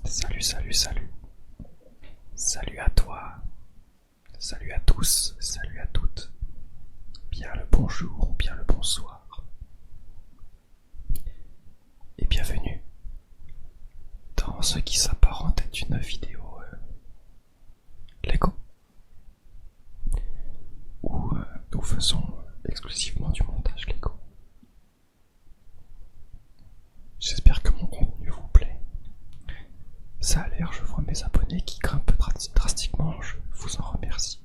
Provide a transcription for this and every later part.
Salut, salut, salut. Salut à toi. Salut à tous. Salut à toutes. Bien le bonjour ou bien le bonsoir. Et bienvenue dans ce qui s'apparente à une vidéo Lego. Où nous faisons exclusivement du montage Lego. J'espère que mon contenu vous plaît. Ça a l'air, je vois mes abonnés qui grimpent drastiquement, je vous en remercie.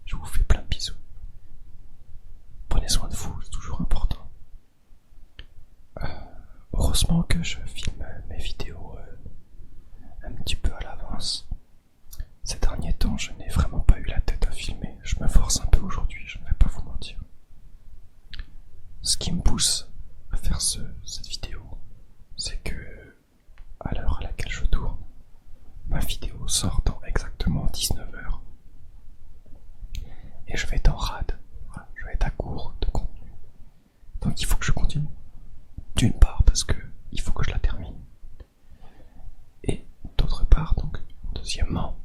Je vous fais plein de bisous. Prenez soin de vous, c'est toujours important. Heureusement que je filme mes vidéos un petit peu à l'avance. Ces derniers temps, je n'ai vraiment pas eu la tête à filmer. Je me force un peu aujourd'hui, je ne vais pas vous mentir. Ce qui me pousse à faire cette vidéo, c'est que, à l'heure à laquelle je tourne, ma vidéo sort dans exactement 19h. Et je vais être en rade, voilà, je vais être à court de contenu. Donc il faut que je continue. D'une part parce que il faut que je la termine. Et d'autre part, donc deuxièmement,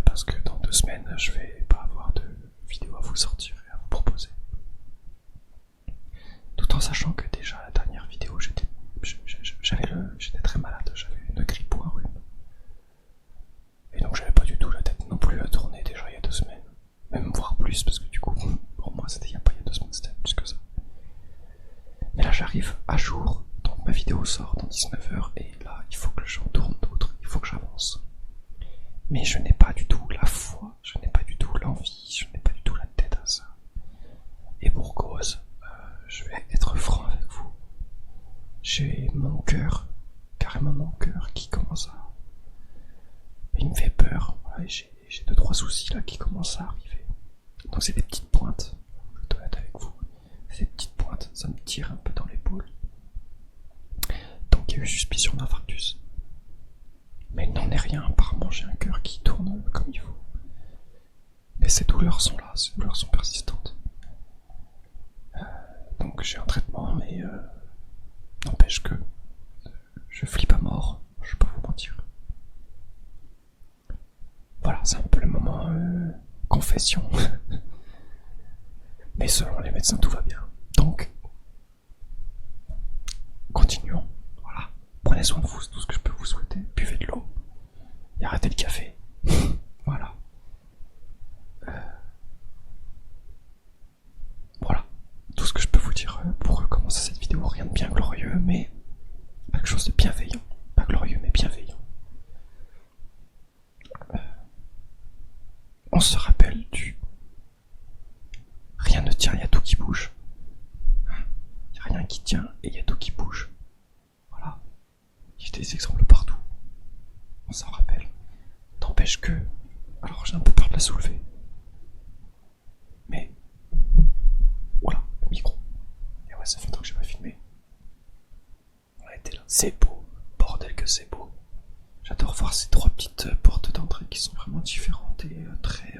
parce que dans 2 semaines, je vais pas avoir de vidéo à vous sortir et à vous proposer. Tout en sachant que déjà la dernière vidéo, j'étais très malade, j'avais une grippe ou un rhume. Et donc j'avais pas du tout la tête non plus à tourner déjà il y a 2 semaines. Même voire plus, parce que du coup, pour moi c'était il y a 2 semaines, c'était plus que ça. Mais là j'arrive à jour, donc ma vidéo sort dans 19h, et là il faut que j'en tourne d'autres, il faut que j'avance. Mais je n'ai pas du tout la foi, je n'ai pas du tout l'envie, je n'ai pas du tout la tête à ça. Et pour cause, je vais être franc avec vous. J'ai mon cœur, carrément mon cœur qui commence à... Il me fait peur, voilà, j'ai 2-3 soucis là qui commencent à arriver. Donc c'est des petites pointes, je dois être avec vous. Ces petites pointes, ça me tire un peu dans l'épaule. Donc il y a eu suspicion d'infarctus. Mais il n'en est rien, apparemment j'ai un cœur qui tourne comme il faut. Mais ces douleurs sont là, ces douleurs sont persistantes. Donc j'ai un traitement, mais n'empêche que je flippe à mort, je vais pas vous mentir. Voilà, c'est un peu le moment confession. Mais selon les médecins, tout va bien. Donc, continuons. Voilà. Prenez soin de vous, c'est tout ce que je peux vous souhaiter. Buvez de l'eau. Et arrêtez le café. Voilà. Voilà. Tout ce que je peux vous dire pour commencer cette vidéo. Rien de bien glorieux, mais quelque chose de bienveillant. Pas glorieux, mais bienveillant. On se rappelle du... Rien ne tient, il y a tout qui bouge. Il n'y a rien qui tient et il y a tout qui bouge. Voilà. Il y a des exemples partout. On s'en rappelle. N'empêche que... Alors j'ai un peu peur de la soulever. Mais... Voilà, le micro. Et ouais, ça fait longtemps que j'ai pas filmé. On a été là. C'est beau. Bordel que c'est beau. J'adore voir ces 3 petites portes d'entrée qui sont vraiment différentes et très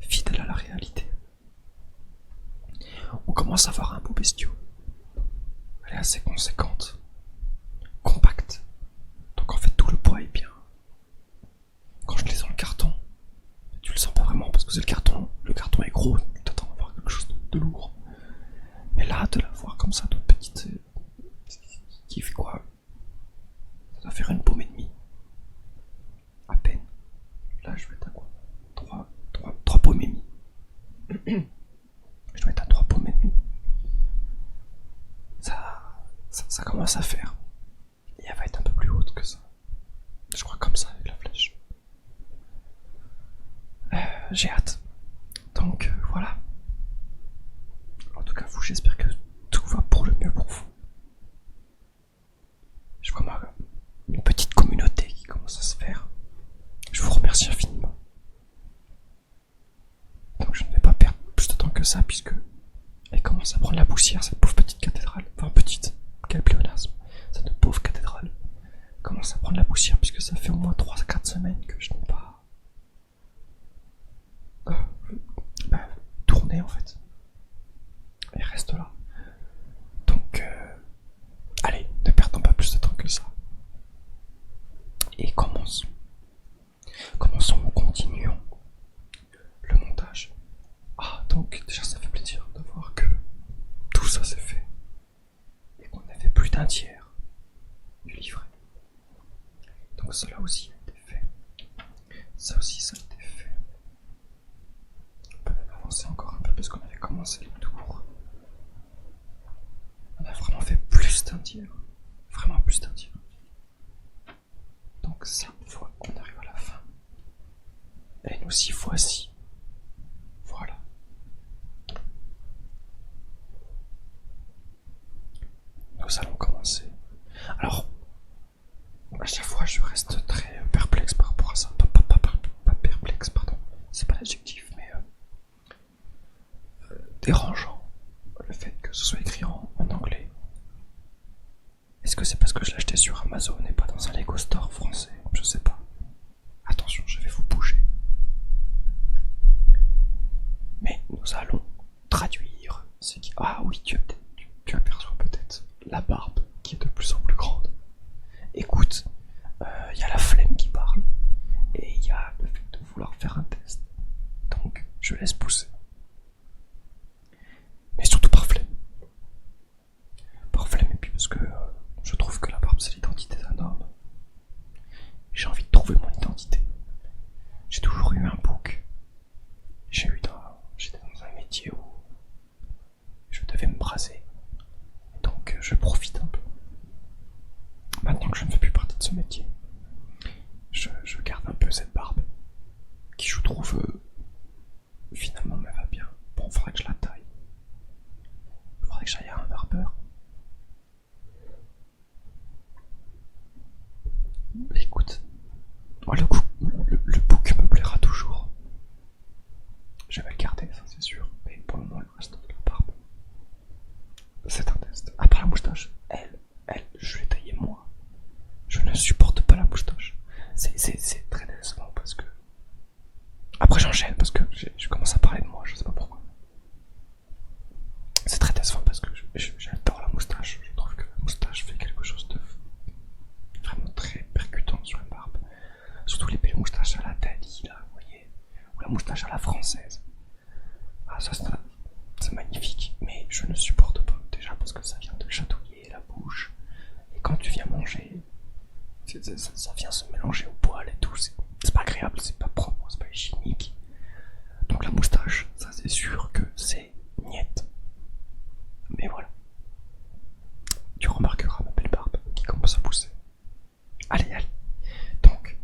fidèles à la réalité. On commence à avoir un beau bestiau. Elle est assez conséquente, compacte. Donc en fait tout le poids est bien. Quand je l'ai dans le carton, tu le sens pas vraiment parce que c'est le carton est gros, tu t'attends à voir quelque chose de lourd. Mais là, de la voir comme ça, toute petite, qui fait quoi? Ça doit faire une paume et demie. À peine. Là je vais être à quoi? 3 paumes et demie. Je dois être à 3 paumes et demie. Ça commence à faire. Et elle va être un peu plus haute que ça. Je crois comme ça avec la flèche. J'ai hâte. Donc voilà. En tout cas vous, j'espère que tout va pour le mieux pour vous. Je vois une petite communauté qui commence à se faire. Je vous remercie infiniment. Donc je ne vais pas perdre plus de temps que ça puisque elle commence à prendre la poussière, cette pauvre petite cathédrale. Enfin petite, quel pléonasme. Cette pauvre cathédrale commence à prendre la poussière puisque ça fait au moins 3-4 semaines que je n'ai pas tourné en fait. Elle reste là. Donc allez, ne perdons pas plus de temps que ça. d'un tiers du livret. Donc cela aussi a été fait. Ça aussi, ça a été fait. On peut même avancer encore un peu parce qu'on avait commencé le tour. On a vraiment fait plus d'un tiers. Vraiment plus d'un tiers. Donc ça, on arrive à la fin. Et nous y voici. Voilà. Nous allons commencer. Alors, à chaque fois, je reste très perplexe par rapport à ça. Pas perplexe, pardon. C'est pas l'adjectif, mais dérangeant. Le fait que ce soit écrit en anglais. Est-ce que c'est parce que je l'ai acheté sur Amazon et pas dans un Lego Store français? Je sais pas. Attention, je vais vous bouger. Mais nous allons traduire ce qui... Ah oui, tu aperçois peut-être la barbe qui est de plus en plus grande. Écoute, il y a la flemme qui parle et il y a le fait de vouloir faire un test. Donc, je laisse pousser. Mais surtout par flemme. Par flemme et puis parce que je trouve que la barbe c'est l'identité d'un homme. J'ai envie de trouver mon identité. J'ai toujours eu un bouc. J'étais dans un métier où je devais me braser. Donc je profite un peu. Maintenant que je ne fais plus partie de ce métier, je garde un peu cette barbe qui je trouve finalement me va bien. Bon, il faudrait que je la taille. Il faudrait que j'aille à un barbeur. Écoute, moi le bouc me plaira toujours. Je vais le garder, ça c'est sûr. Mais pour le moment, le reste de la barbe, c'est un test. À part la moustache, elle, je l'ai taillée moi. Je ne supporte pas la moustache. C'est très décevant parce que... Après j'enchaîne parce que je commence à parler de moi, je sais pas pourquoi. C'est très décevant parce que j'adore la moustache. Je trouve que la moustache fait quelque chose de vraiment très percutant sur une barbe. Surtout les belles moustaches à la Dali, là, vous voyez. Ou la moustache à la française. Ah, ça c'est magnifique, mais je ne supporte pas. Déjà parce que ça vient te chatouiller la bouche. Et quand tu viens manger, ça vient se mélanger au poil et tout. C'est pas agréable, c'est pas propre, c'est pas hygiénique. Donc la moustache, ça c'est sûr que c'est niette. Mais voilà. Tu remarqueras ma belle barbe qui commence à pousser. Allez. Donc,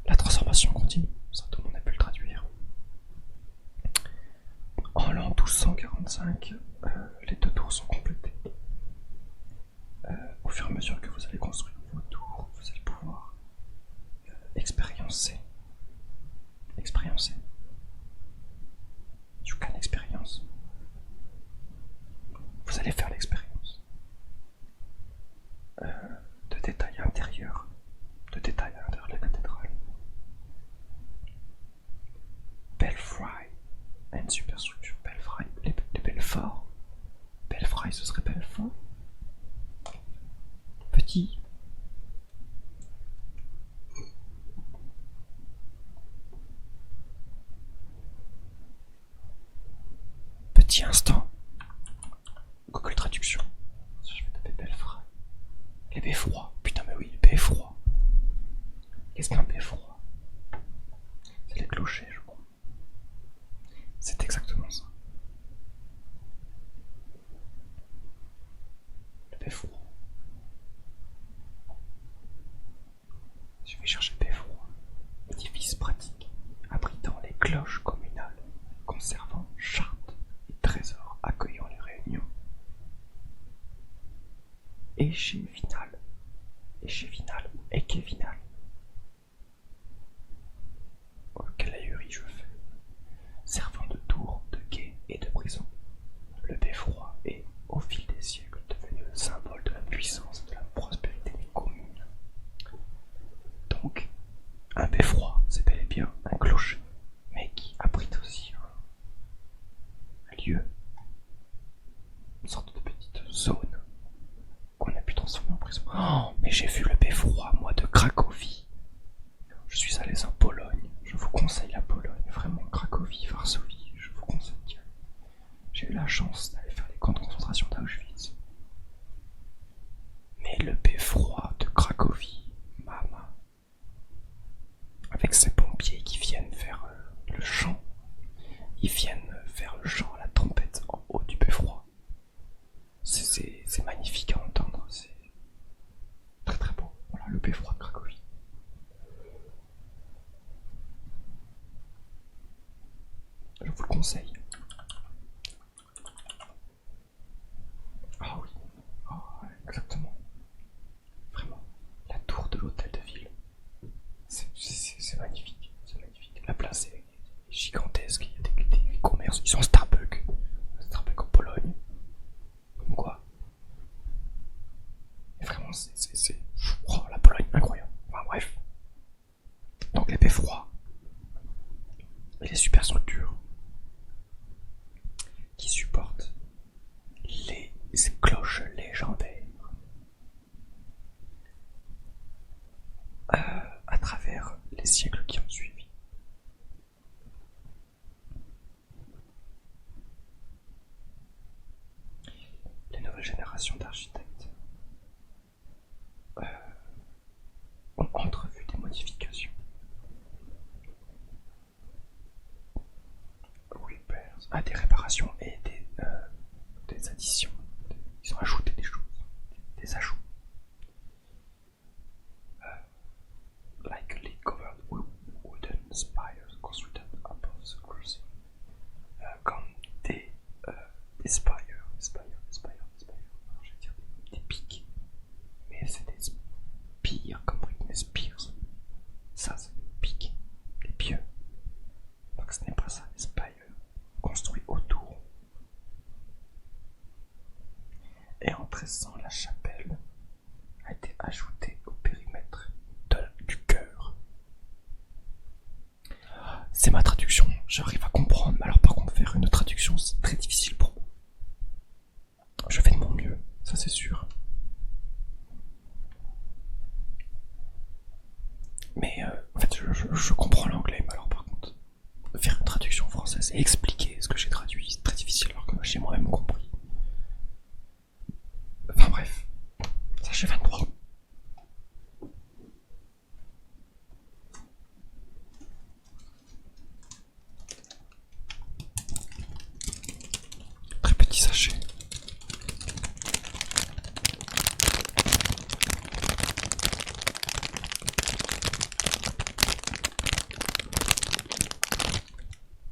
la transformation continue. Ça, tout le monde a pu le traduire. En l'an 1245, les 2 tours sont complétées. Au fur et à mesure que vous allez construire vos tours, vous allez pouvoir expériencer. You can experience. Vous allez faire l'expérience de détails intérieurs, de la cathédrale. Belfry, une superstructure. Belfry, les Belfort. Belfry, ce serait Belfort. Petit. Petit instant. Google Traduction. Je vais taper Belfry. Les beffrois. Putain, mais oui, les beffrois. Qu'est-ce qu'un beffroi? C'est les clochers, je crois. C'est exactement ça. Le beffroi. Je vais chercher beffroi. Édifice pratique, abritant les cloches communales, conservant chartes et trésors, accueillant les réunions. Éché final ou équé final. Oh, quelle ahurie je fais. Servant de tour, de quai et de prison, le beffroi est, au fil des siècles, devenu le symbole de la puissance et de la prospérité des communes. Donc, un beffroi, c'est bel et bien un clocher, mais qui abrite aussi un lieu, une sorte de petite zone qu'on a pu transformer en prison. Oh, mais j'ai vu le beffroi, moi, de Cracovie. Je suis allé en Pologne, je vous conseille la Pologne, vraiment, Cracovie, Varsovie, je vous conseille. J'ai eu la chance d'aller faire les camps de concentration d'Auschwitz. le beffroi de Cracovie, Mama, avec ses pompiers qui viennent faire le chant. Ils viennent faire le chant à la trompette en haut du beffroi. C'est magnifique à entendre, c'est très très beau. Voilà, le beffroi de Cracovie. Je vous le conseille. Ah oui, oh, ouais, exactement. Vraiment, la tour de l'hôtel de ville, c'est magnifique, c'est magnifique. La place est gigantesque, il y a des commerces, ils sont Starbucks en Pologne, comme quoi. Et vraiment, oh, la Pologne, incroyable. Enfin bref. Donc les beffrois, et les superstructures qui supportent les cloches légendaires à travers les siècles qui ont suivi. Les nouvelles générations d'architectes ont entrevu des modifications. Des réparations et des additions. Ils ont ajouté des choses, des ajouts. Likely covered wooden spires constructed above the crossing. Comme des spires. Alors, je vais dire des pics. Mais c'est des spires comme Britney Spears. Ça, c'est des pics, des pieux. Donc ce n'est pas ça, des spires construits autour. Et en 1300, la chapelle a été ajoutée au périmètre du chœur. C'est ma traduction, j'arrive à comprendre, mais alors par contre faire une traduction c'est très difficile pour moi. Je fais de mon mieux, ça c'est sûr. Mais en fait je comprends l'anglais, mais alors par contre faire une traduction française et expliquer ce que j'ai traduit c'est très difficile alors que j'ai moi-même compris. Enfin bref, ça j'ai 23. Très petit sachet.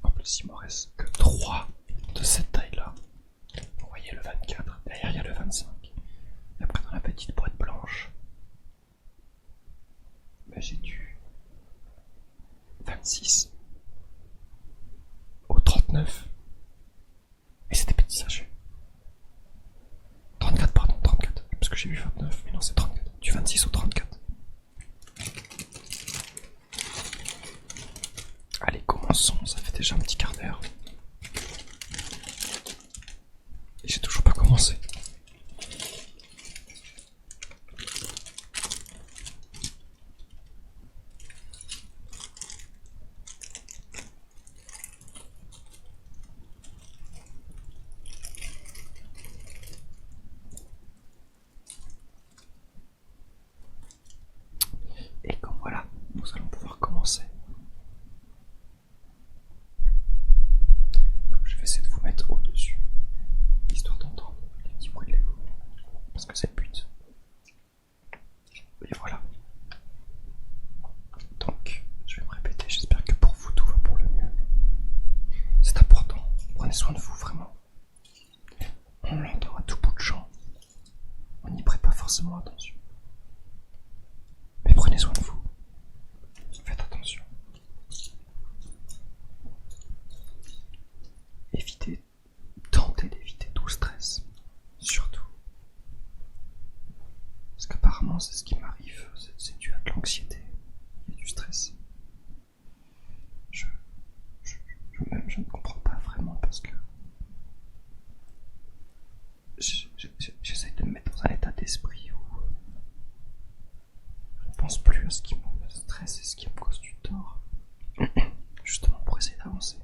En plus il m'en reste que 3 de cette taille là. Vous voyez le 24, derrière il y a le 25. Et après dans la petite boîte blanche, j'ai du 26 au 39. Et c'est des petits sachets. 34 pardon, 34. Parce que j'ai vu 29, mais non c'est 34. Du 26 au 34. Allez, commençons, ça fait déjà un petit quart d'heure. Et j'ai toujours pas commencé. Et comme voilà, nous allons pouvoir commencer. Donc je vais essayer de vous mettre au-dessus, histoire d'entendre les petits bruits de Lego, parce que c'est le but. Et voilà. Donc, je vais me répéter, j'espère que pour vous tout va pour le mieux. C'est important, prenez soin de vous vraiment. On l'entend à tout bout de champ. On n'y prête pas forcément attention. Mais prenez soin de vous. Faites attention. Tentez d'éviter tout stress. Surtout. Parce qu'apparemment c'est ce qui m'arrive, c'est dû à de l'anxiété et du stress. Je ne comprends pas vraiment parce que j'essaie de me mettre dans un état d'esprit où je ne pense plus à ce qui me stresse et ce qui me cause du tort. Justement pour essayer d'avancer.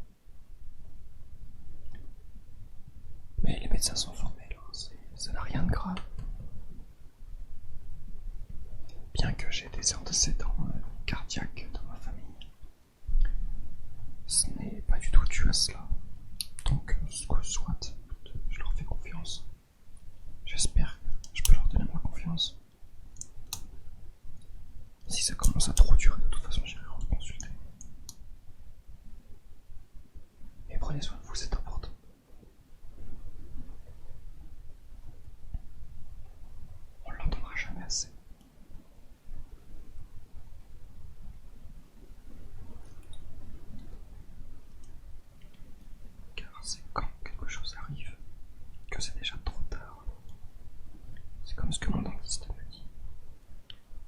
Mais les médecins sont formels, ça n'a rien de grave. des antécédents cardiaques dans ma famille. Ce n'est pas du tout dû à cela. Donc, ce que soit, je leur fais confiance. J'espère que je peux leur donner ma confiance. Si ça commence à trop durer, de toute façon, j'irai reconsulter. Et prenez soin de vous, c'est important. On ne l'entendra jamais assez. Car c'est quand quelque chose arrive que c'est déjà trop tard. C'est comme ce que mon dentiste me dit.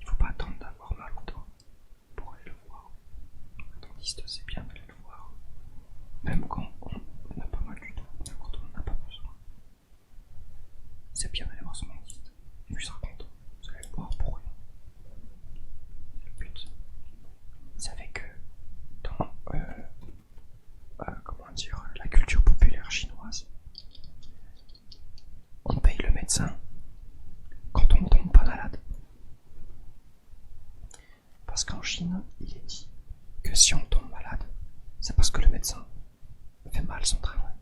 Il faut pas attendre d'avoir mal au dents pour aller le voir. Le dentiste, c'est bien d'aller le voir. Même quand on n'a pas mal du tout, même quand on n'en a pas besoin. C'est bien d'aller voir son dentiste. Et lui sera content. Vous allez le voir pour rien. Le but, vous savez que dans comment dire, la culture populaire chinoise, on paye le médecin quand on ne tombe pas malade. Parce qu'en Chine, il est dit que si on tombe malade, c'est parce que le médecin fait mal son travail.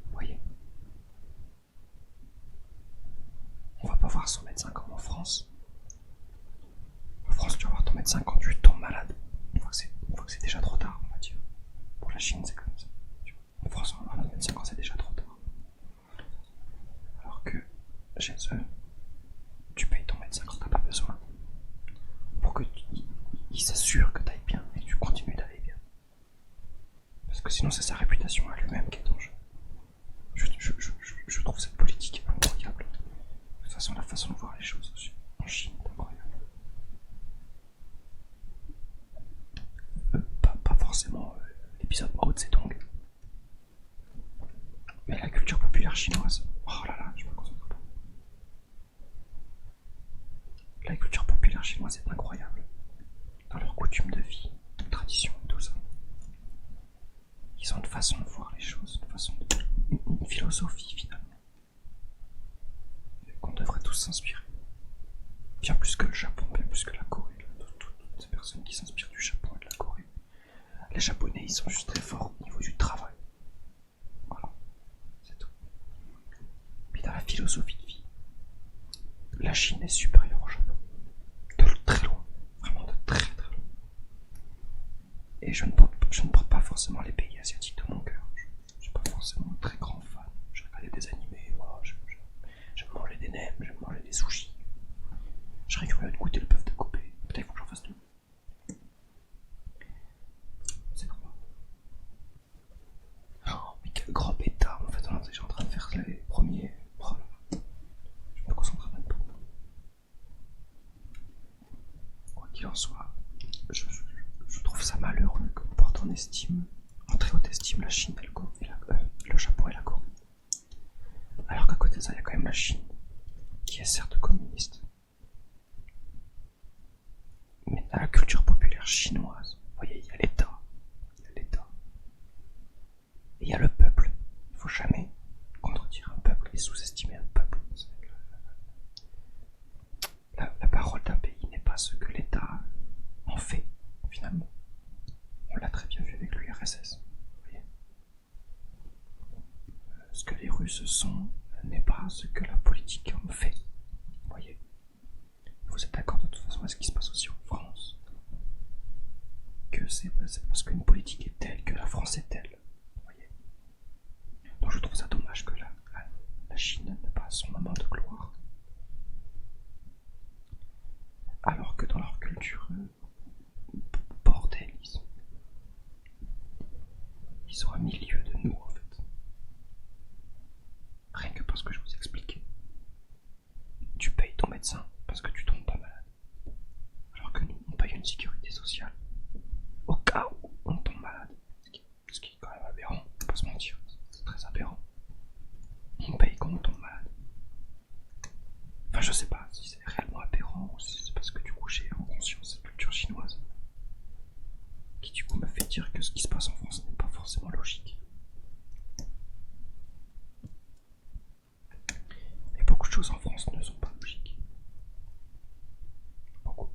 Vous voyez? On va pas voir son médecin comme en France. En France, tu vas voir ton médecin quand tu tombes malade. Une fois que c'est déjà trop tard, on va dire. Pour la Chine, c'est comme ça. En France, on va voir notre médecin quand c'est déjà trop tard. Alors que chez eux, tu payes ton médecin quand t'as pas besoin. Pour que il s'assure que t'ailles bien et que tu continues d'aller bien. Parce que sinon, c'est sa réputation à lui-même qui est en jeu. Je trouve cette politique incroyable. De toute façon, la façon de voir les choses aussi en Chine est incroyable. Pas forcément l'épisode Mao Zedong, mais la culture populaire chinoise. Oh là là, je me concentre pas. La culture populaire chinoise est incroyable. Dans leurs coutumes de vie, de tradition, tout ça. Ils ont une façon de voir les choses, une philosophie finalement, qu'on devrait tous s'inspirer. Bien plus que le Japon, bien plus que la Corée. Toutes ces personnes qui s'inspirent du Japon et de la Corée. Les Japonais, ils sont juste très forts au niveau du travail. Voilà, c'est tout. Puis dans la philosophie de vie, la Chine est supérieure au Japon. De très loin, vraiment de très très loin. Et je ne porte pas forcément les pays asiatiques de mon cœur. Je ne suis pas forcément un très grand fan. Je regardais des animés, voilà, j'aime manger des nems, j'aime manger des sushis. Je serais curieux de goûter le bœuf de Kobe. Peut-être qu'il faut que j'en fasse tout. C'est quoi? Oh, mais quel grand bêta. En fait, on est déjà en train de faire les premiers. Oh là là. Je me concentre même pas. Quoi qu'il en soit, je trouve ça malheureux qu'on porte en très haute estime la Chine et le Japon et la Corée. Alors qu'à côté de ça, il y a quand même la Chine, qui est certes communiste. Mais dans la culture populaire chinoise, vous voyez, il y a l'État. Et il y a le peuple. Il ne faut jamais contredire un peuple et sous-estimer un peuple. La parole d'un pays n'est pas ce que l'État en fait, finalement. On l'a très bien vu avec l'URSS. Vous voyez, ce que les Russes sont n'est pas ce que la politique en fait. Vous voyez. Vous êtes d'accord de toute façon avec ce qui se passe aussi en France, que c'est parce qu'une politique est telle que la France est telle. Vous voyez. Donc je trouve ça dommage que la Chine n'ait pas son moment de gloire. Alors que dans leur culture, bordel, ils sont à milieu de nous en fait. Rien que parce que je vous expliquais. Tu payes ton médecin parce que tu tombes pas malade. Alors que nous, on paye une sécurité sociale au cas où on tombe malade. Ce qui est quand même aberrant, on peut pas se mentir. C'est très aberrant. On paye quand on tombe malade. Enfin, je sais pas si c'est réellement aberrant ou si c'est parce que du coup j'ai en conscience cette culture chinoise qui du coup m'a fait dire que ce qui se passe en France n'est pas forcément logique. Mais beaucoup de choses en France ne sont pas logiques. Beaucoup.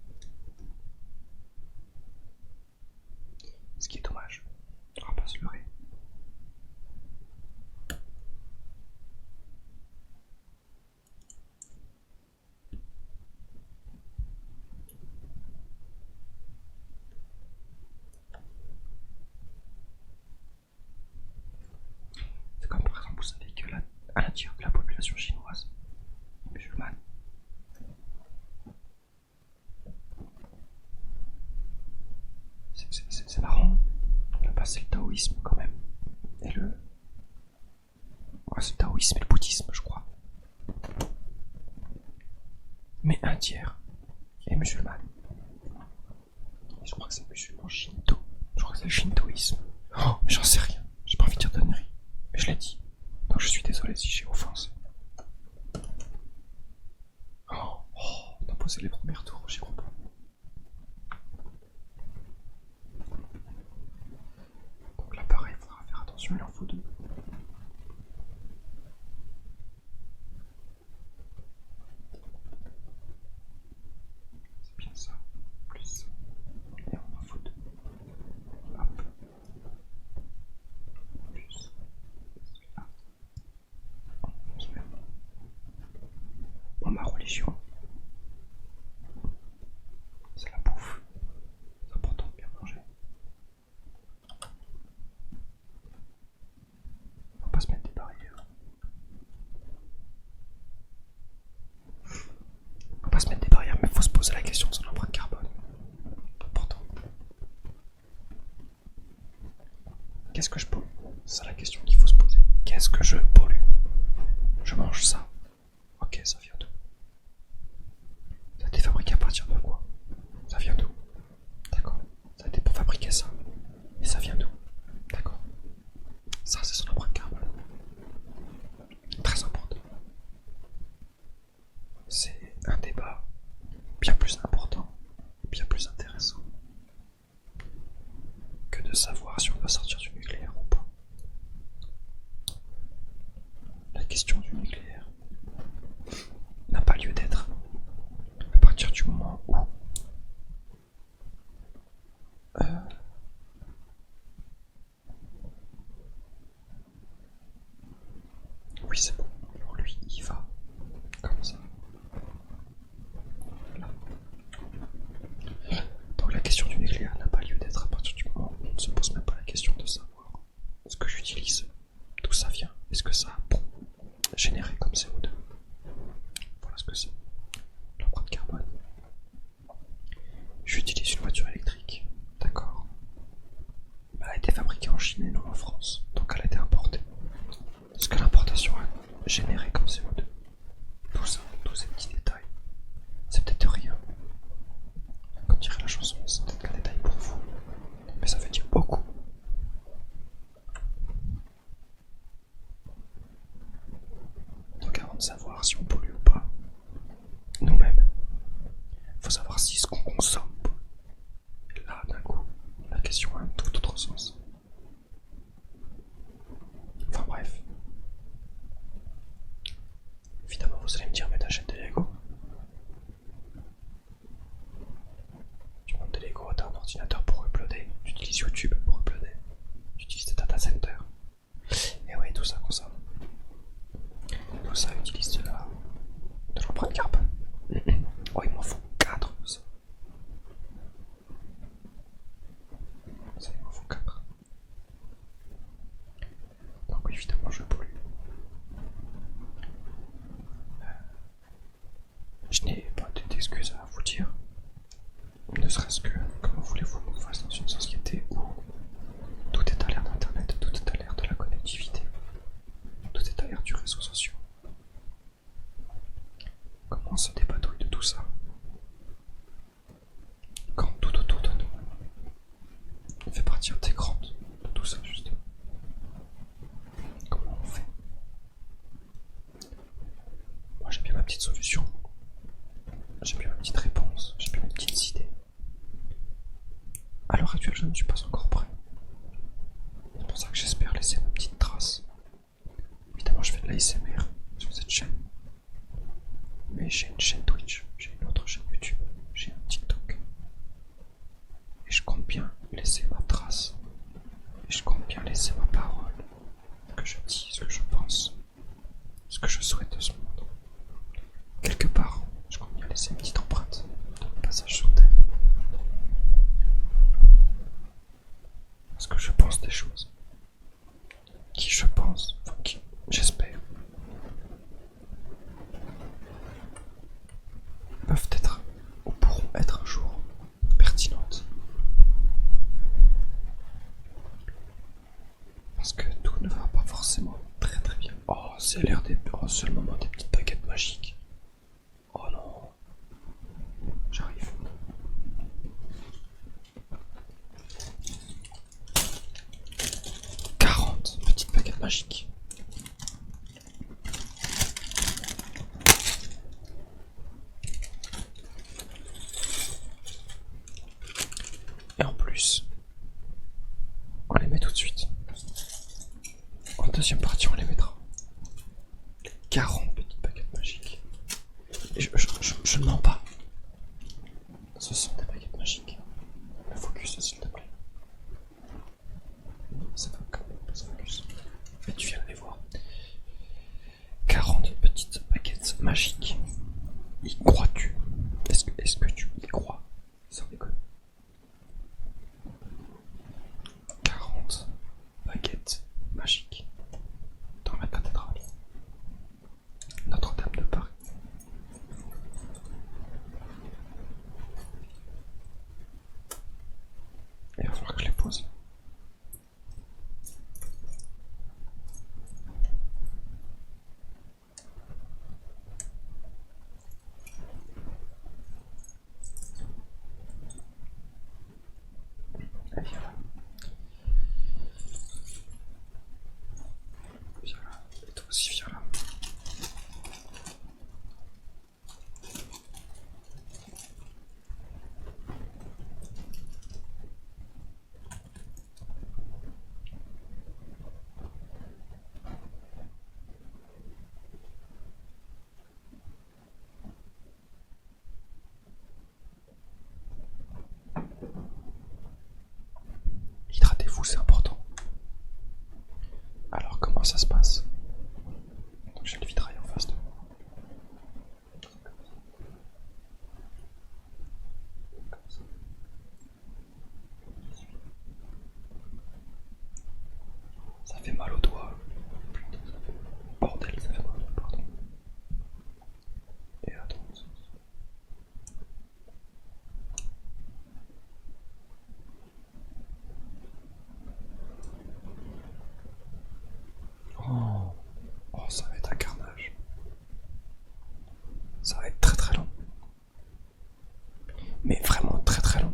mais un tiers est musulmane. Je crois que c'est musulman shinto. Je crois que c'est le shintoïsme. Oh, mais j'en sais rien. J'ai pas envie de dire donnerie. Mais je l'ai dit. Donc je suis désolé si j'ai offensé. Oh, on a posé les premiers tours, j'y crois pas. Donc là pareil, il faudra faire attention, il en faut deux. C'est bien ça. Plus ça. Et on en faut deux. Hop. Plus. Là. On se met. Bon, ma religion, c'est la bouffe. C'est important de bien manger. Faut pas se mettre des barrières. Faut pas se mettre des barrières, mais faut se poser la question de son empreinte carbone. Important. Qu'est-ce que je pollue? C'est la question qu'il faut se poser. Qu'est-ce que je pollue? Je mange ça. Ok, ça vient d'où? Ça a été fabriqué à partir de quoi? Ça vient d'où? D'accord. Ça a été pour fabriquer ça. Et ça vient d'où? D'accord. Ça, c'est son empreinte carbone. Très important. C'est un débat bien plus important, bien plus intéressant que de savoir si on doit sortir du nucléaire ou pas. La question du nucléaire n'a pas lieu d'être à partir du moment où oui, c'est bon. Alors lui, il va comme ça. Là. Donc la question du nucléaire n'a pas lieu d'être à partir du moment où on ne se pose même pas la question de savoir ce que j'utilise, d'où ça vient, est-ce que ça a généré comme CO2. Voilà ce que c'est. L'empreinte carbone. J'utilise une voiture électrique, d'accord. Elle a été fabriquée en Chine et non en France, donc elle a été importée. Ce que l'importation a généré comme CO2. Tout ça, tous ces petits détails, c'est peut-être rien. Comme dirait la chanson, c'est peut-être qu'un détail pour vous, mais ça veut dire beaucoup. Donc avant de savoir si on pollue ou pas, nous-mêmes, faut savoir si ce qu'on consomme pollue. Là, d'un coup, la question a un tout autre sens. Enfin bref. Évidemment, vous allez me dire, mais t'achètes des Lego. Tu montes des Lego, t'as un ordinateur pour uploader, tu utilises YouTube pour uploader, tu utilises des data centers. Et oui, tout ça consomme. Tout ça utilise de l'empreinte carbone. Oh, il m'en faut 4 de ça. Ça, il m'en faut 4. Donc oui, évidemment, je pollue. Je n'ai pas d'excuses à vous dire. Ne serait-ce que, comment voulez-vous qu'on fasse dans une société où tout est à l'ère d'internet, tout est à l'ère de la connectivité, tout est à l'ère du réseau social. Comment on se dépatouille de tout ça quand tout autour de nous fait partie intégrante de tout ça, justement? Comment on fait? Moi, j'ai bien ma petite solution, j'ai bien ma petite réponse, j'ai bien mes petites idées. À l'heure actuelle, je ne suis pas encore prêt. C'est pour ça que j'espère laisser ma petite trace. Évidemment, je fais de l'ASMR sur cette chaîne. Mais j'ai une chaîne Twitch, j'ai une autre chaîne YouTube, j'ai un TikTok. Et je compte bien laisser ma trace. Et je compte bien laisser ma parole. Que je dis ce que je pense. Ce que je souhaite de ce monde. Quelque part, je compte bien laisser une petite empreinte de mon passage sur Terre. Ce que je pense des choses. Qui je pense, enfin qui, j'espère, peuvent être ou pourront être un jour pertinentes. Parce que tout ne va pas forcément très très bien. Oh, c'est l'air des... Oh, c'est le moment des petites baguettes magiques. Oh non. deuxième partie, on les mettra. 40 petites baguettes magiques. Et je ne mens pas. Ce sont des baguettes magiques. Le focus, s'il te plaît. Ça va quand même, ça focus. Mais tu viens de les voir. 40 petites baguettes magiques. Y crois-tu? Est-ce que tu y crois? Sans déconner. 40 baguettes magiques dans la cathédrale Notre-Dame de Paris. Et il va falloir que je les pose. Allez, viens là. Viens là. Et toi aussi, viens là. Hydratez-vous, c'est important. Alors, comment ça se passe? Donc, j'ai le vitrail en face de moi. Ça fait mal aux doigts. Bordel, ça fait mal, pardon. Et attends. Oh. Oh, ça va être un carnage. Ça va être très très long. Mais vraiment très très long.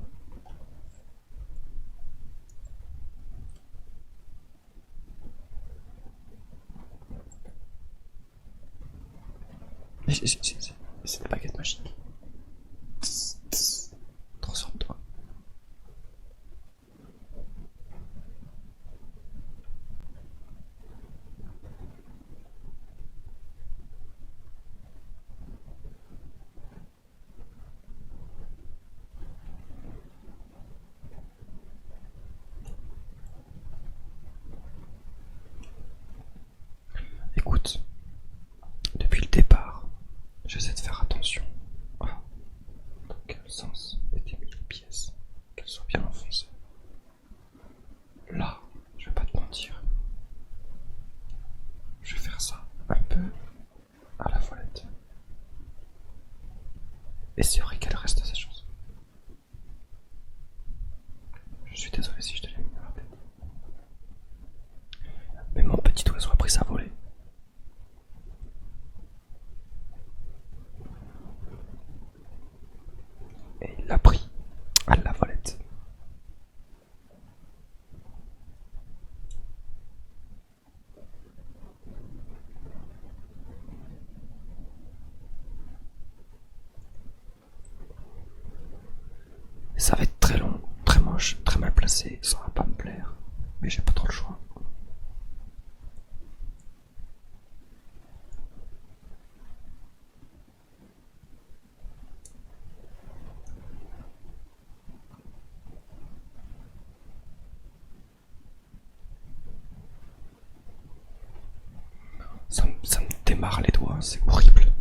C'est des baguettes magiques. Transforme-toi. Écoute, depuis le départ, j'essaie de faire attention à dans quel sens étaient mis les pièces, qu'elles soient bien enfoncées. Là, je vais pas te mentir, je vais faire ça un peu à la voilette. Et c'est vrai qu'elle reste ces choses. Je suis désolé si je te l'ai mis dans la tête. Mais mon petit oiseau a pris sa volée. Et il l'a pris à la volette. Ça va être très long, très moche, très mal placé, ça va pas me plaire. Mais j'ai pas trop le choix. Ça me démarre les doigts, c'est horrible.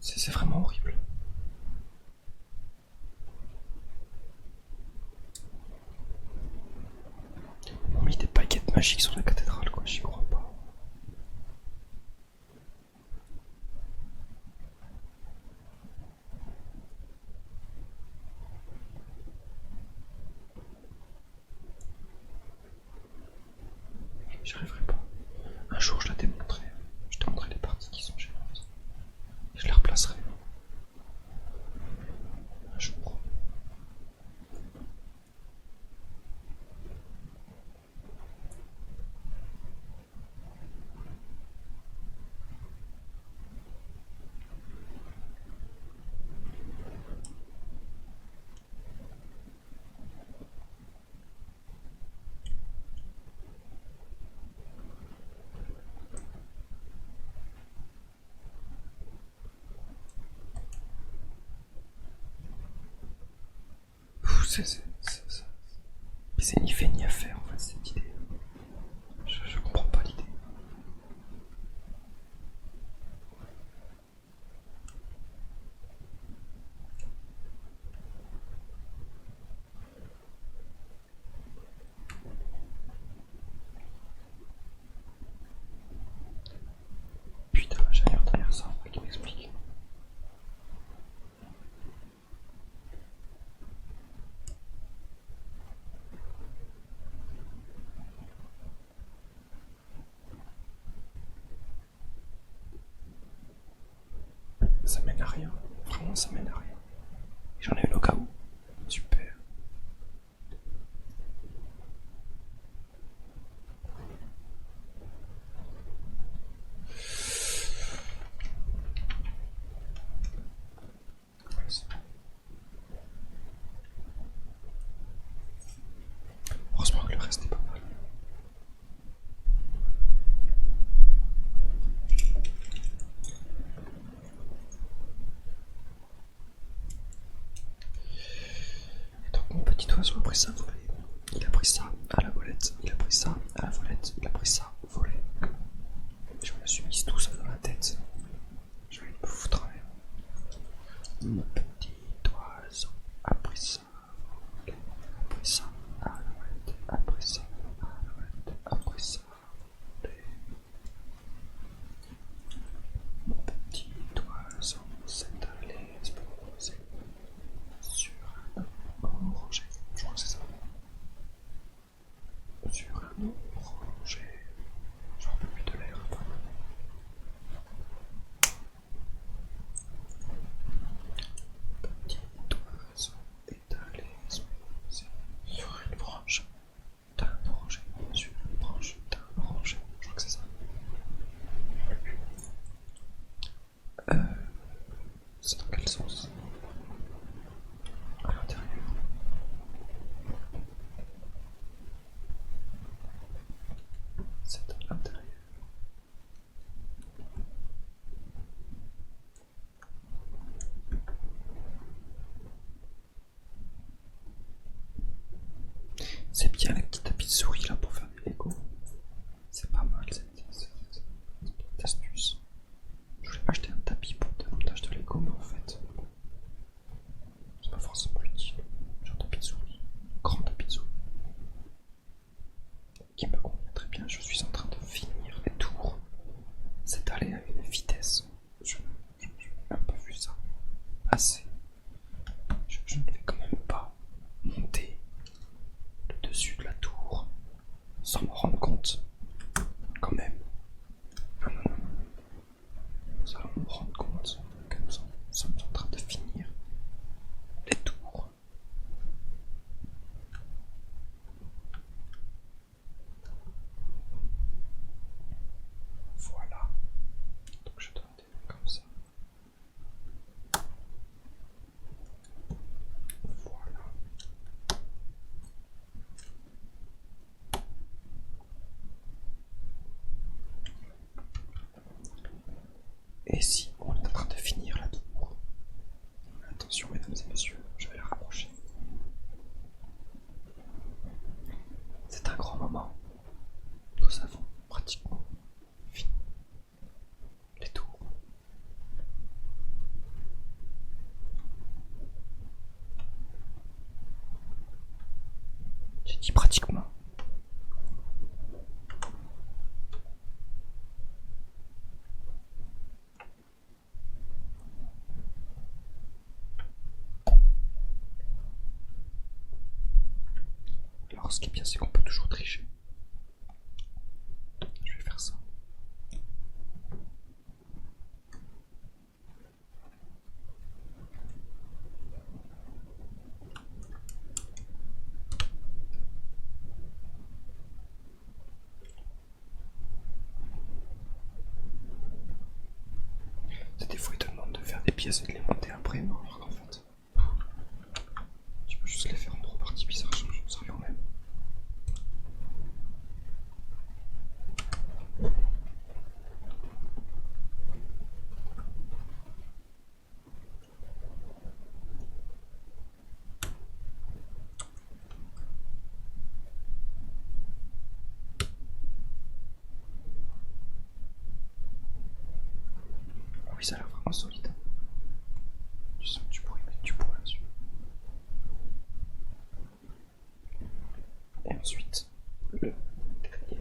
C'est vraiment horrible. Ils m'ont mis des baguettes magiques sur la cathédrale, quoi, j'y crois pas. J'y arriverai pas. Un jour je la démontrerai. Je te montrerai les parties qui sont gênantes. Je les replacerai. Un jour. Mais c'est ni fait ni à faire en fait cette idée. Je comprends pas l'idée. Putain, l'ingénieur derrière ça, faudrait qu'il m'explique. Ça mène à rien, vraiment ça mène à rien. J'en ai une au cas où. Super. Heureusement que le reste est pas mal. Et donc mon petit oiseau a pris ça voler. Il a pris ça à la volette, il a pris ça à la volette, il a pris ça au volet. Je me suis mis tout ça dans la tête. Je vais me foutre en l'air. Mon petit oiseau a pris ça, a pris ça à la volette, a pris ça à la volette, a pris ça au volet. Mon petit oiseau s'est allé se poser sur un oranger. Je crois que c'est ça. Sur un oranger. J'en peux plus de l'air. Petit oiseau est allé se poser sur une branche d'un oranger. Sur une branche d'un oranger. Je crois que c'est ça. C'est dans quel sens? À l'intérieur. C'est à l'intérieur. C'est bien les petits tapis de souris là pour faire des Lego. C'est pas mal cette astuce. Je voulais acheter un tapis pour le montage de Lego, mais en fait, c'est pas forcément utile. J'ai un tapis de souris, grand tapis de souris, qui me convient très bien. Je suis en train de finir les tours. C'est allé à une vitesse. Je n'ai même pas vu ça. Assez. Je ne vais quand même pas monter le dessus de la tour sans m'en rendre compte. Quand même. Non, non, non. Nous allons nous rendre compte que nous sommes en train de finir les tours. Voilà. Donc je donne des mains comme ça. Voilà. Et si on est en train de finir la tour, attention mesdames et messieurs, je vais la rapprocher. C'est un grand moment. Nous avons pratiquement fini les tours. J'ai dit pratiquement. Alors ce qui est bien c'est qu'on peut toujours tricher. Je vais faire ça. Des fois ils te demandent de faire des pièces et de les monter après, non, alors qu'en fait tu peux juste les faire en 3 parties puis ça revient au même. oui, ça a l'air vraiment solide. Tu sens que tu pourrais mettre du poids là-dessus. Et ensuite, le derrière.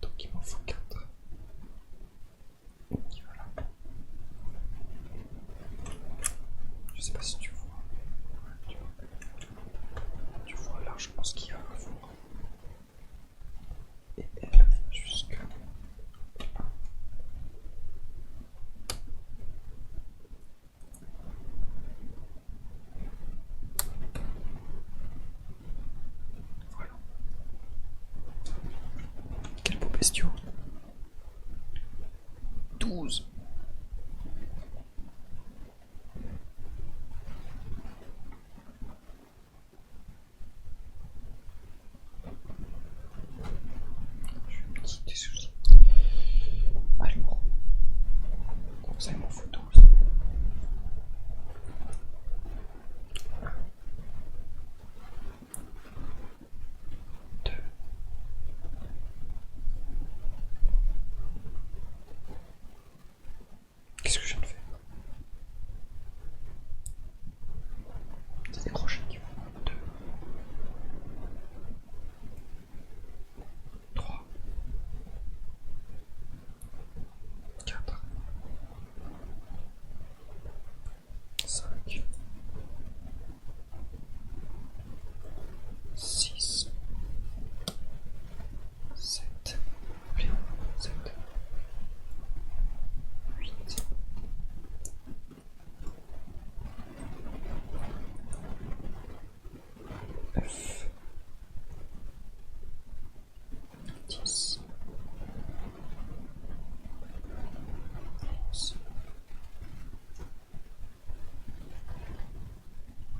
Donc il m'en faut 4. Donc voilà. Je sais pas si tu vois. Tu vois largement ce qu'il y a à fond. Et elle jusque là. Voilà. Quel beau bestiau. 12. Des soucis. Alors, donc ça il m'en faut 12. 1, 2, 'qu'est-ce que je viens de faire? C'est des crochets qui vont. 2, 3, 4, 5, 6, 7, 7, 8, 9, 10, 11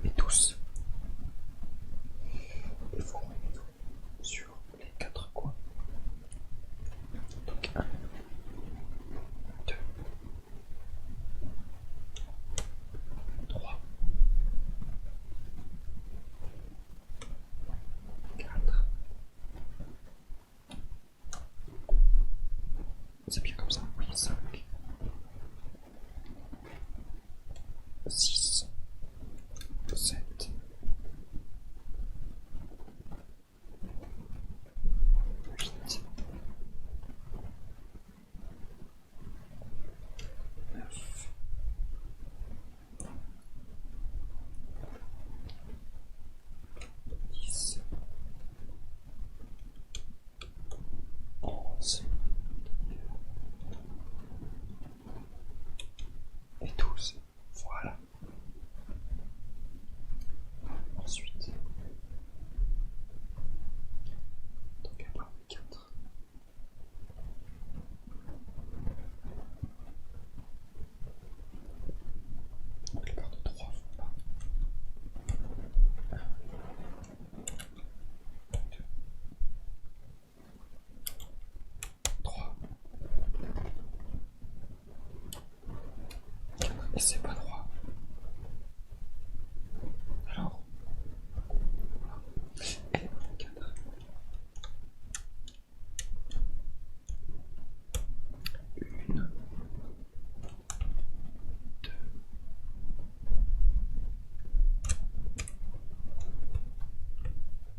et 12. Il faut remettre sur les 4 coins. Donc 1, 2, 3, 4. C'est bien comme ça. Oui, 5, 6, 7, 8, 9, 10, 11 et 12. Voilà. Ensuite, donc après 4. Donc les barres de 3 vont pas. 1, 2, 3, 4. Et c'est pas droit. Alors, voilà. Et 4. 1, 2,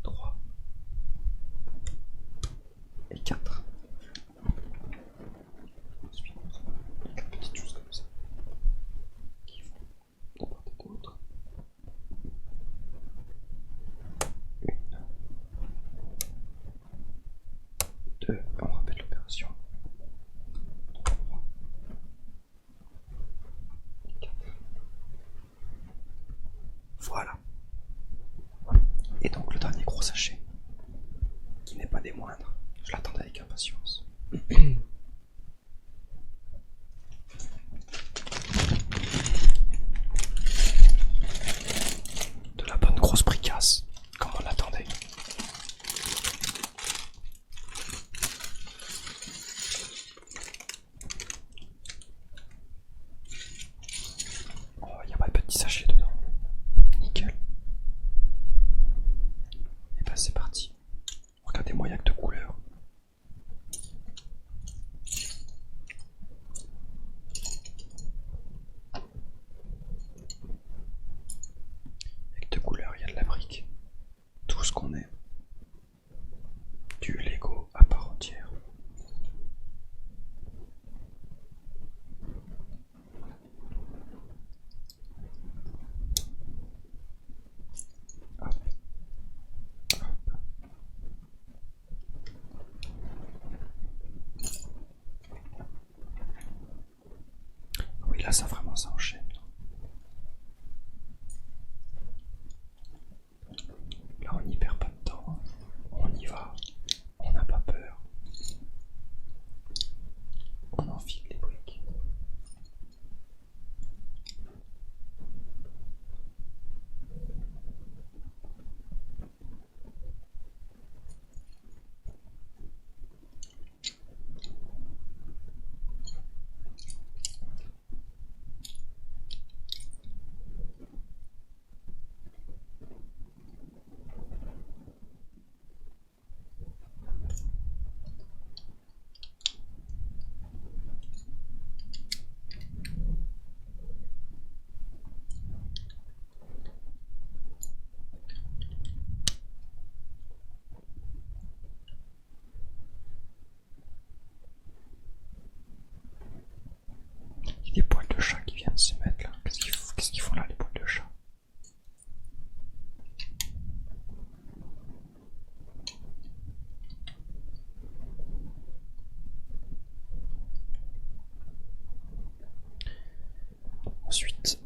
3 et 4. Ensuite, 4 petites choses comme ça qui vont d'un part et d'autre. 1, 2, on rappelle l'opération. 3, 4. Voilà. Et donc le dernier gros sachet, qui n'est pas des moindres, je l'attendais avec impatience. De la bonne grosse bricasse, comme on l'attendait. Oh, il n'y a pas de petit sachet dedans. Nickel. Et ben c'est parti. Regardez-moi, il y a que de couleurs. ça vraiment ça enchaîne. Là on n'y perd pas de temps, on y va, on n'a pas peur, on enfile les briques. Des poils de chat qui viennent se mettre là. Qu'est-ce qu'ils font là, les poils de chat? Ensuite,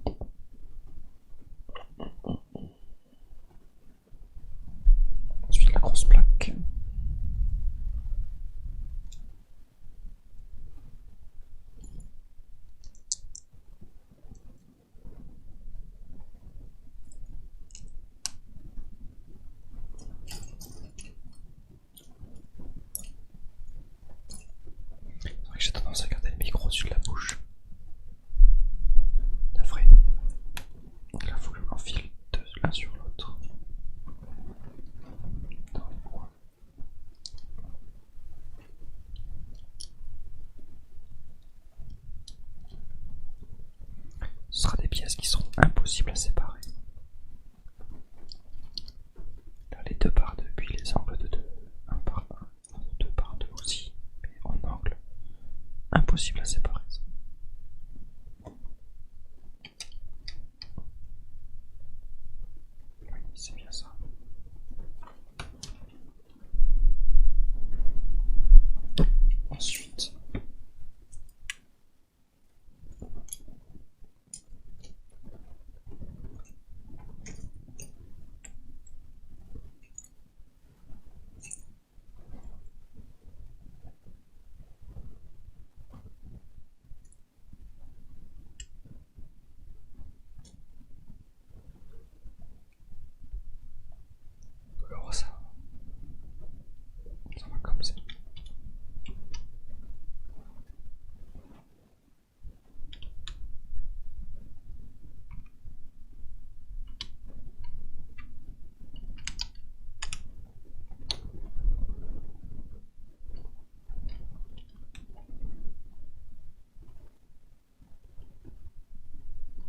la grosse plaque. C'est vrai que j'ai tendance à garder le micro au-dessus de la bouche. D'après. Donc là, faut que je m'enfile de l'un sur l'autre. Dans les coins. Ce sera des pièces qui sont impossibles à séparer. Là, les 2 par 2, puis les angles de 2, 1 par 1, 2 par 2 aussi, mais en angle. Impossible à séparer ça. Oui, c'est bien ça. Ensuite, alors ça va comme ça.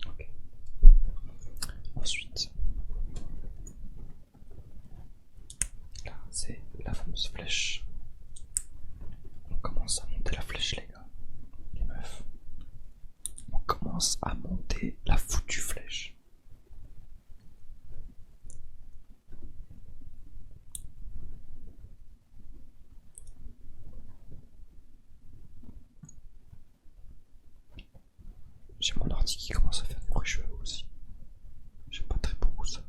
Ok. Ensuite, là c'est la fameuse flèche. On commence à monter la flèche, les gars, les meufs. On commence à monter la foutue flèche. J'ai mon ordi qui commence à faire des bruits chelous aussi. J'aime pas très beaucoup ça.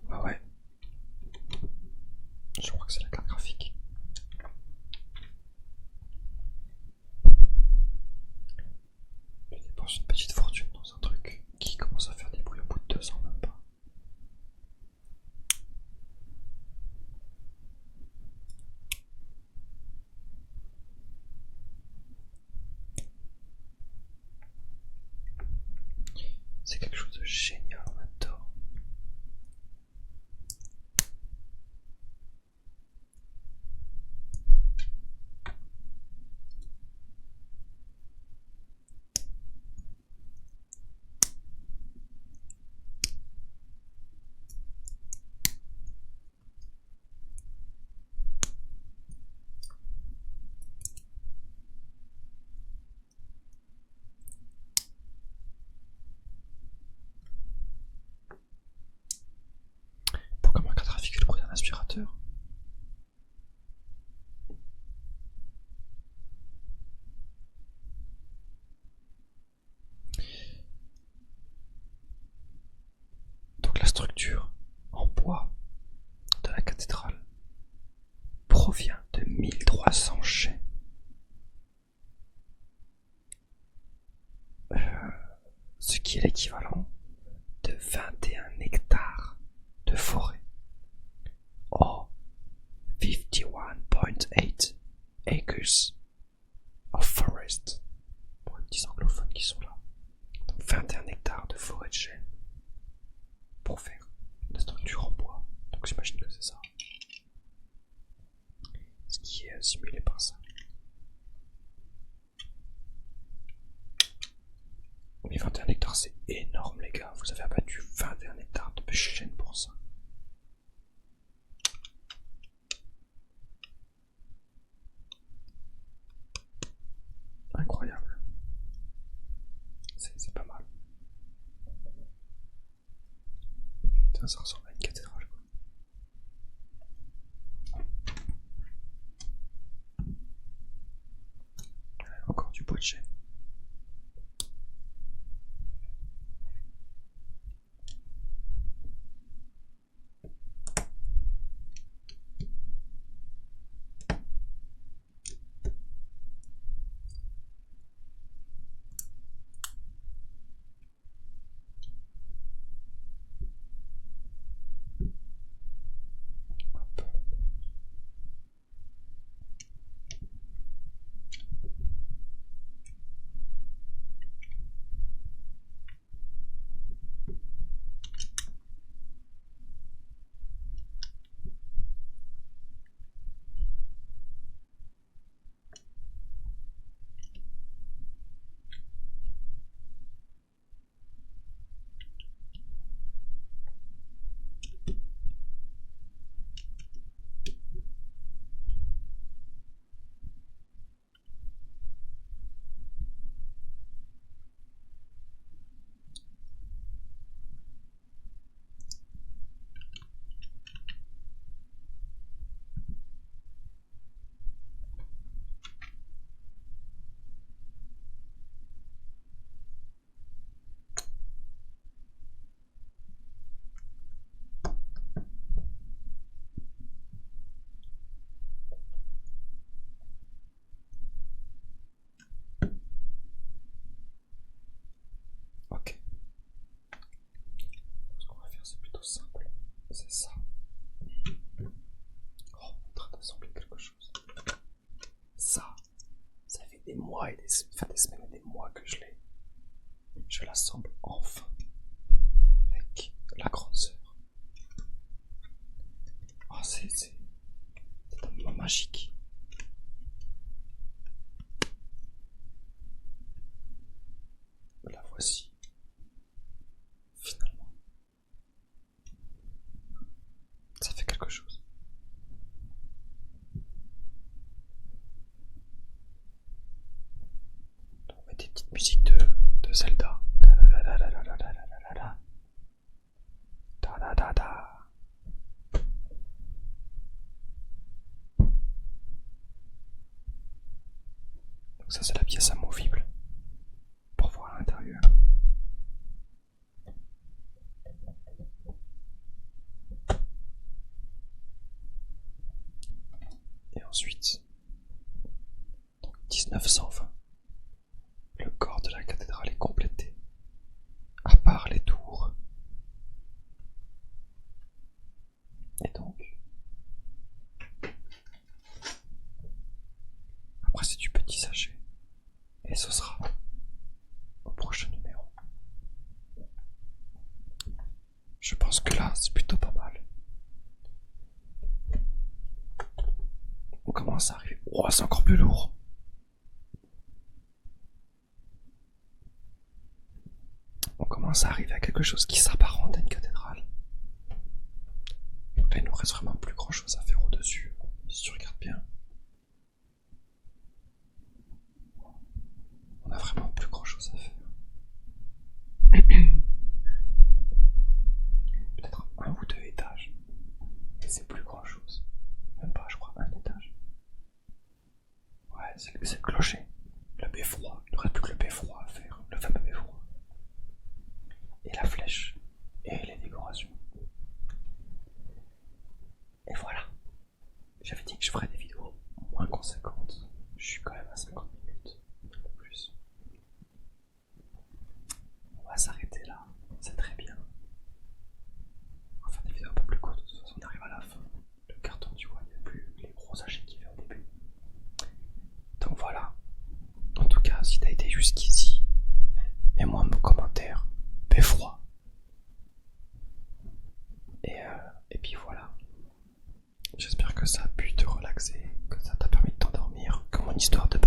Ah ouais. Je crois que c'est la carte graphique. Je dépense une petite fortune dans un truc qui commence à faire des bruits au bout de 2 ans, même pas. C'est quelque chose de génial, on adore. structure en bois de la cathédrale provient de 1300 chais, ce qui est l'équivalent de 21 hectares de forêt. Or, 51.8 acres of forest, pour les petits anglophones qui sont là. Donc 21 hectares de forêt de chêne pour faire la structure en bois. Donc j'imagine que c'est ça. Ce qui est simulé par ça. Mais 21 hectares c'est énorme les gars. Vous avez abattu 21 hectares de chêne pour ça. Incroyable. C'est pas mal. Putain, ça ressemble à une cathédrale quoi. Encore du bois de chêne. Ok. Ce qu'on va faire c'est plutôt simple. C'est ça. Oh, on est en train d'assembler quelque chose. Ça fait des mois et des semaines et des mois que je l'ai. Je l'assemble enfin avec la grande sœur. Oh, c'est un moment magique. La voici. Finalement. Ça fait quelque chose. On met des petites musiques de Zelda. Donc ça c'est la pièce amovible pour voir à l'intérieur. Et ensuite, donc 1920, le corps de la cathédrale est complété, à part les tours. Et donc, après c'est du petit sachet, et ce sera au prochain numéro. Je pense que là, c'est plutôt pas mal. On commence à arriver. Oh, c'est encore plus lourd. On commence à arriver à quelque chose qui s'apparente à une cathédrale. Là, il nous reste vraiment plus grand chose à faire au-dessus. Si tu regardes bien. On a vraiment plus grand chose à faire. Peut-être un ou deux étages. Et c'est plus grand chose. Même pas, je crois, un étage. Ouais, c'est le clocher. Le beffroi. Il ne reste plus que le beffroi à faire. Le fameux beffroi. Et la flèche. Et les décorations. une histoire de